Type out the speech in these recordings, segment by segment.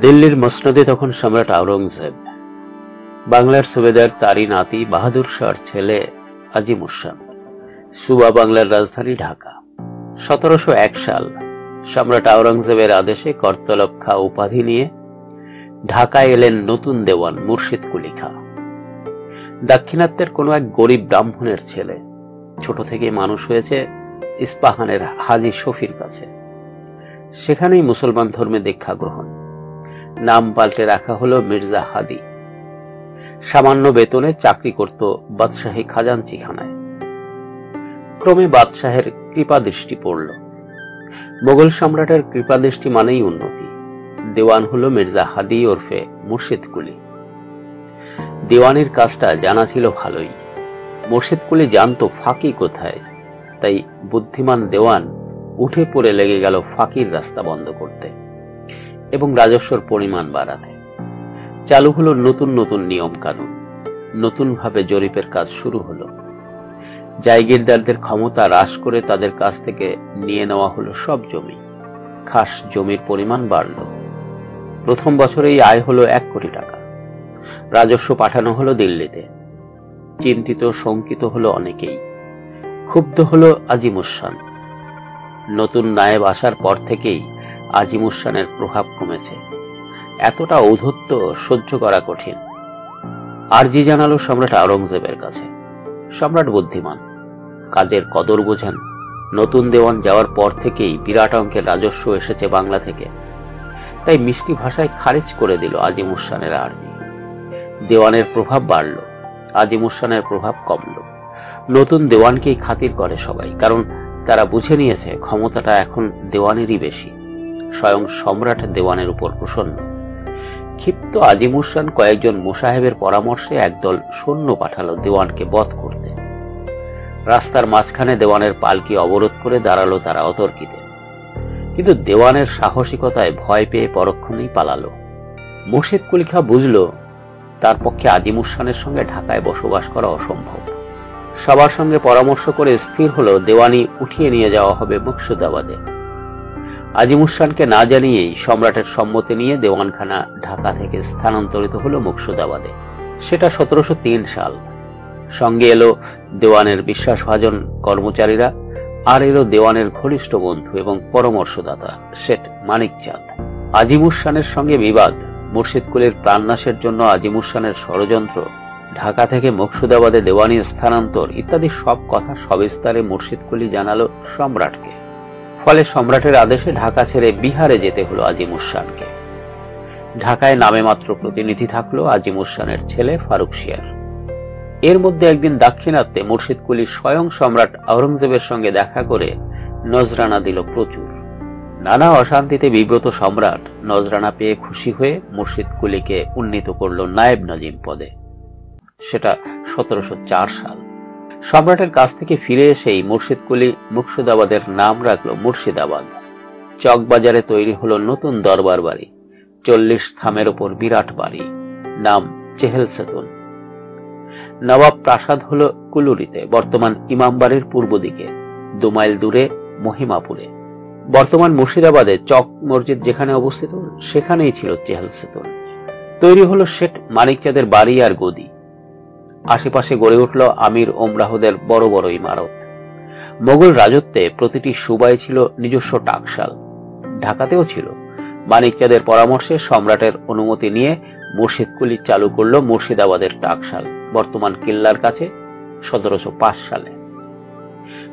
দিল্লির মসনদে তখন সম্রাট আওরঙ্গজেব। বাংলার সুবেদার তারই নাতি বাহাদুর শাহর ছেলে আজিমুসান। সুবা বাংলার রাজধানী ঢাকা। 1701 সাল সম্রাট আওরঙ্গজেবের আদেশে করতলব খাঁ উপাধি নিয়ে ঢাকায় এলেন নতুন দেওয়ান মুর্শিদ কুলি খাঁ। দাক্ষিণাত্যের কোন এক গরিব ব্রাহ্মণের ছেলে। ছোট থেকে মানুষ হয়েছে ইস্পাহানের হাজী শফির কাছে। সেখানেই মুসলমান ধর্মে দীক্ষা গ্রহণ। নাম পাল্টে রাখা হলো মির্জা হাদি। সামান্য বেতনে চাকরি করত বাদশাহী খাজাঞ্চিখানায়। ক্রমে বাদশাহের কৃপাদৃষ্টি পড়ল। মোগল সম্রাটের কৃপাদৃষ্টি মানেই উন্নতি। দেওয়ান হলো মির্জা হাদি ওরফে মুর্শিদ কুলি। দেওয়ানির কাজটা জানা ছিল ভালোই। মুর্শিদ কুলি জানতো ফাঁকি কোথায়, তাই বুদ্ধিমান দেওয়ান উঠে পড়ে লেগে গেল ফাঁকির রাস্তা বন্ধ করতে এবং রাজস্বর পরিমাণ বাড়াতে। চালু হলো নতুন নতুন নিয়ম কানুন। নতুন ভাবে জরিপের কাজ শুরু হলো। জায়গিরদারদের ক্ষমতা হ্রাস করে তাদের কাছ থেকে নিয়ে নেওয়া হলো সব জমি। খাস জমির পরিমাণ বাড়ল। প্রথম বছরেই আয় হলো 1 কোটি টাকা। রাজস্ব পাঠানো হলো দিল্লিতে। চিন্তিত শঙ্কিত হলো অনেকেই। ক্ষুব্ধ হলো আজিমুসান। নতুন নায়েব আসার পর থেকেই আজিমুসানের প্রভাব কমেছে। এতটা ঔদ্ধত্য সহ্য করা কঠিন। আরজি জানালো সম্রাট আওরঙ্গজেবের কাছে। সম্রাট বুদ্ধিমান, কাজের কদর বোঝেন। নতুন দেওয়ান যাওয়ার পর থেকেই বিরাট অঙ্কের রাজস্ব এসেছে বাংলা থেকে, তাই মিষ্টি ভাষায় খারিজ করে দিল আজিমুসানের আরজি। দেওয়ানের প্রভাব বাড়ল, আজিমুসানের প্রভাব কমল। নতুন দেওয়ানকেই খাতির করে সবাই, কারণ তারা বুঝে নিয়েছে ক্ষমতাটা এখন দেওয়ানেরই বেশি। স্বয়ং সম্রাট দেওয়ানের উপর প্রসন্ন। ক্ষিপ্ত আজিমুসান কয়েকজন মুসাহেবের পরামর্শে একদল সৈন্য পাঠালো দেওয়ানকে বধ করতে। রাস্তার মাঝখানে দেওয়ানের পালকি অবরোধ করে দাঁড়ালো তারা অতর্কিতে। কিন্তু দেওয়ানের সাহসিকতায় ভয় পেয়ে পরক্ষণেই পালালো। মুর্শিদ কুলি খাঁ বুঝল তার পক্ষে আজিমুসানের সঙ্গে ঢাকায় বসবাস করা অসম্ভব। সবার সঙ্গে পরামর্শ করে স্থির হলো দেওয়ানি উঠিয়ে নিয়ে যাওয়া হবে মুর্শিদাবাদে। আজিমুসানকে না জানিয়েই সম্রাটের সম্মতি নিয়ে দেওয়ানখানা ঢাকা থেকে স্থানান্তরিত হলো মুর্শিদাবাদে। সেটা 1703 সাল। সঙ্গে এলো দেওয়ানের বিশ্বাসভাজন কর্মচারীরা, আর এলো দেওয়ানের ঘনিষ্ঠ বন্ধু এবং পরামর্শদাতা শেঠ মানিক চাঁদ। আজিমুসানের সঙ্গে বিবাদ, মুর্শিদ কুলির প্রাণনাশের জন্য আজিমুসানের ষড়যন্ত্র, ঢাকা থেকে মুর্শিদাবাদে দেওয়ানি স্থানান্তর ইত্যাদি সব কথা সবিস্তারে মুর্শিদ কুলি জানালো সম্রাটকে। ফলে সম্রাটের আদেশে ঢাকা ছেড়ে বিহারে যেতে হলো আজিমুসানকে। ঢাকায় নামে মাত্র প্রতিনিধি থাকলো আজিমুসানের ছেলে ফারুক শিয়ার। এর মধ্যে একদিন দাক্ষিণাত্যে মুর্শিদ কুলি স্বয়ং সম্রাট আওরঙ্গজেবের সঙ্গে দেখা করে নজরানা দিল প্রচুর। নানা অশান্তিতে বিব্রত সম্রাট নজরানা পেয়ে খুশি হয়ে মুর্শিদ কুলিকে উন্নীত করল নায়েব নাজিম পদে। সেটা 1704 সাল। সম্রাটের কাছ থেকে ফিরে এসেই মুর্শিদ কুলি মুর্শিদাবাদের নাম রাখল মুর্শিদাবাদ। চকবাজারে তৈরি হলো নতুন দরবার বাড়ি। 40 থামের ওপর বিরাট বাড়ি, নাম চেহেল সেতুন। নবাব প্রাসাদ হলো কুলুরিতে, বর্তমান ইমামবাড়ির পূর্ব দিকে 2 মাইল দূরে মহিমাপুরে। বর্তমান মুর্শিদাবাদে চক মসজিদ যেখানে অবস্থিত, সেখানেই ছিল চেহেল সেতুন। তৈরি হলো শেঠ মানিক চাঁদের বাড়ি আর গদি। আশেপাশে গড়ে উঠল আমির ওমরাহদের বড় বড় ইমারত। মোগল রাজত্বে প্রতিটি সুবায় ছিল নিজস্ব টাকশাল। ঢাকাতেও ছিল। মানিক চাঁদের পরামর্শে সম্রাটের অনুমতি নিয়ে মুর্শিদ কুলি চালু করল মুর্শিদাবাদের টাকশাল, বর্তমান কিল্লার কাছে, 1705 সালে।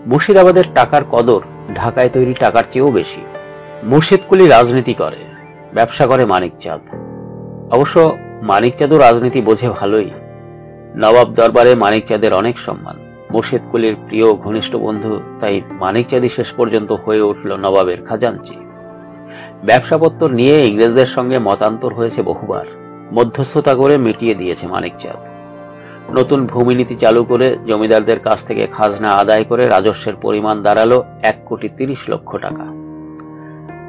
মুর্শিদাবাদের টাকার কদর ঢাকায় তৈরি টাকার চেয়েও বেশি। মুর্শিদ কুলি রাজনীতি করে, ব্যবসা করে মানিক চাঁদ। অবশ্য মানিক চাঁদও রাজনীতি বোঝে ভালোই। নবাব দরবারে মানিক চাঁদের অনেক সম্মান। মুর্শিদ কুলির প্রিয় ঘনিষ্ঠ বন্ধু, তাই মানিক চাঁদই শেষ পর্যন্ত হয়ে উঠল নবাবের খাজাঞ্চি। ব্যবসাপত্র নিয়ে ইংরেজদের সঙ্গে মতান্তর হয়েছে বহুবার। মধ্যস্থতা করে মিটিয়ে দিয়েছে মানিক চাঁদ। নতুন ভূমিনীতি চালু করে জমিদারদের কাছ থেকে খাজনা আদায় করে রাজস্বের পরিমাণ দাঁড়ালো 1,30,00,000 টাকা।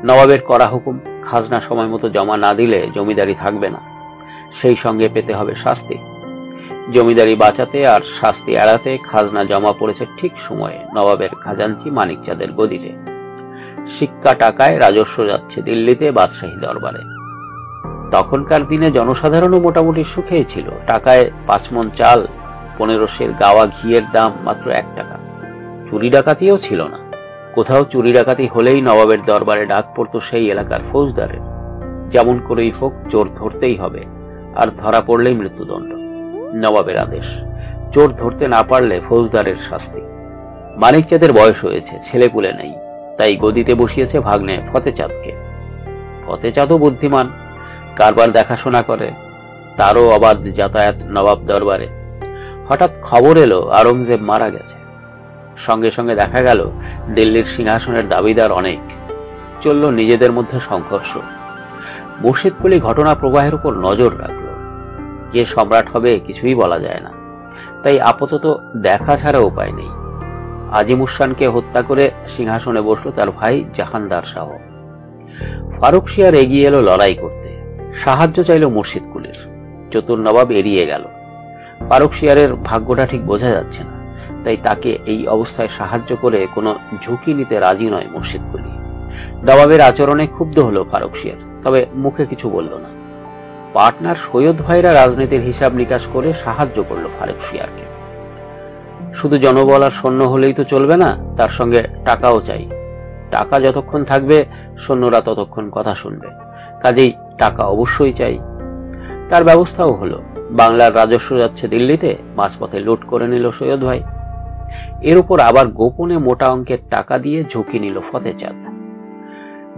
নবাবের করা হুকুম, খাজনা সময় মতো জমা না দিলে জমিদারি থাকবে না, সেই সঙ্গে পেতে হবে শাস্তি। জমিদারি বাঁচাতে আর শাস্তি এড়াতে খাজনা জমা পড়েছে ঠিক সময়ে নবাবের খাজাঞ্চি মানিক চাঁদের গদিতে। সিক্কা টাকায় রাজস্ব যাচ্ছে দিল্লিতে বাদশাহী দরবারে। তখনকার দিনে জনসাধারণও মোটামুটি সুখেই ছিল। টাকায় 5 মণ চাল, 15 সের গাওয়া ঘিয়ের দাম মাত্র 1 টাকা। চুরি ডাকাতিও ছিল না। কোথাও চুরি ডাকাতি হলেই নবাবের দরবারে ডাক পড়তো সেই এলাকার ফৌজদারের, যেমন করেই হোক চোর ধরতেই হবে, আর ধরা পড়লেই মৃত্যুদণ্ড। নবাবের আদেশ, চোর ধরতে না পারলে ফৌজদারের শাস্তি। মানিকচাঁদের বয়স হয়েছে, ছেলেপুলে নেই, তাই গদিতে বসিয়েছে ভাগ্নে ফতেচাঁদকে। ফতেচাঁদও বুদ্ধিমান, কারবার দেখাশোনা করে, তারও অবাধ যাতায়াত নবাব দরবারে। হঠাৎ খবর এলো আওরঙ্গজেব মারা গেছে। সঙ্গে সঙ্গে দেখা গেল দিল্লির সিংহাসনের দাবিদার অনেক। চলল নিজেদের মধ্যে সংঘর্ষ। মুর্শিদ কুলি ঘটনা প্রবাহের উপর নজর রাখল। কে সম্রাট হবে কিছুই বলা যায় না, তাই আপাতত দেখা ছাড়া উপায় নেই। আজিমুসানকে হত্যা করে সিংহাসনে বসল তার ভাই জাহানদার শাহ। ফারুক শিয়ার এগিয়ে এলো লড়াই করতে, সাহায্য চাইল মুর্শিদ কুলির। চতুর নবাব এড়িয়ে গেল। ফারুক শিয়ারের ভাগ্যটা ঠিক বোঝা যাচ্ছে না, তাই তাকে এই অবস্থায় সাহায্য করে কোনো ঝুঁকি নিতে রাজি নয় মুর্শিদ কুলি। নবাবের আচরণে ক্ষুব্ধ হলো ফারুক শিয়ার, তবে মুখে কিছু বলল না। পার্টনার সৈয়দ ভাইরা রাজনীতির হিসাব নিকাশ করে সাহায্য করলো ফারুক শিয়ারকে। শুধু জনবল আর সৈন্য হলেই তো চলবে না, তার সঙ্গে টাকাও চাই। টাকা যতক্ষণ থাকবে সৈন্যরা ততক্ষণ কথা শুনবে, কাজেই টাকা অবশ্যই চাই। তার ব্যবস্থাও হলো। বাংলার রাজস্ব যাচ্ছে দিল্লিতে, মাঝপথে লুট করে নিল সৈয়দ ভাই। এর উপর আবার গোপনে মোটা অঙ্কের টাকা দিয়ে ঝুঁকি নিল ফতেচাঁদ।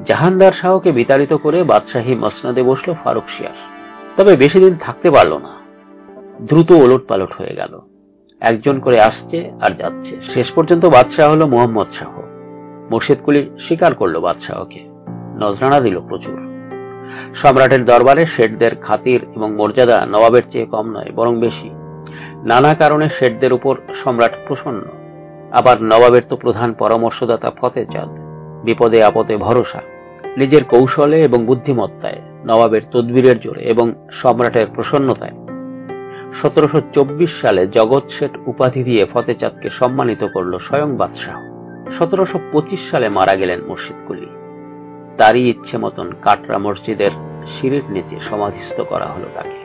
জাহানদার শাহকে বিতাড়িত করে বাদশাহী মসনদে বসল ফারুক শিয়ার। তবে বেশি দিন থাকতে পারল না। দ্রুত ওলট পালট হয়ে গেল। একজন করে আসছে আর যাচ্ছে। শেষ পর্যন্ত বাদশাহ হলো মোহাম্মদ শাহ। মুর্শিদ কুলি স্বীকার করল বাদশাহকে, নজরানা দিল প্রচুর। সম্রাটের দরবারে শেঠদের খাতির এবং মর্যাদা নবাবের চেয়ে কম নয়, বরং বেশি। নানা কারণে শেঠদের উপর সম্রাট প্রসন্ন। আবার নবাবের তো প্রধান পরামর্শদাতা ফতেচাঁদ, বিপদে আপদে ভরসা। নিজের কৌশলে এবং বুদ্ধিমত্তায়, নবাবের তদবিরের জোরে এবং সম্রাটের প্রসন্নতায় 1724 সালে জগৎ শেঠ উপাধি দিয়ে ফতেচাঁদকে সম্মানিত করল স্বয়ং বাদশাহ। 1725 সালে মারা গেলেন মুর্শিদ কুলি। তারই ইচ্ছে মতন কাটরা মসজিদের সিঁড়ির নিচে সমাধিস্থ করা হলো তাকে।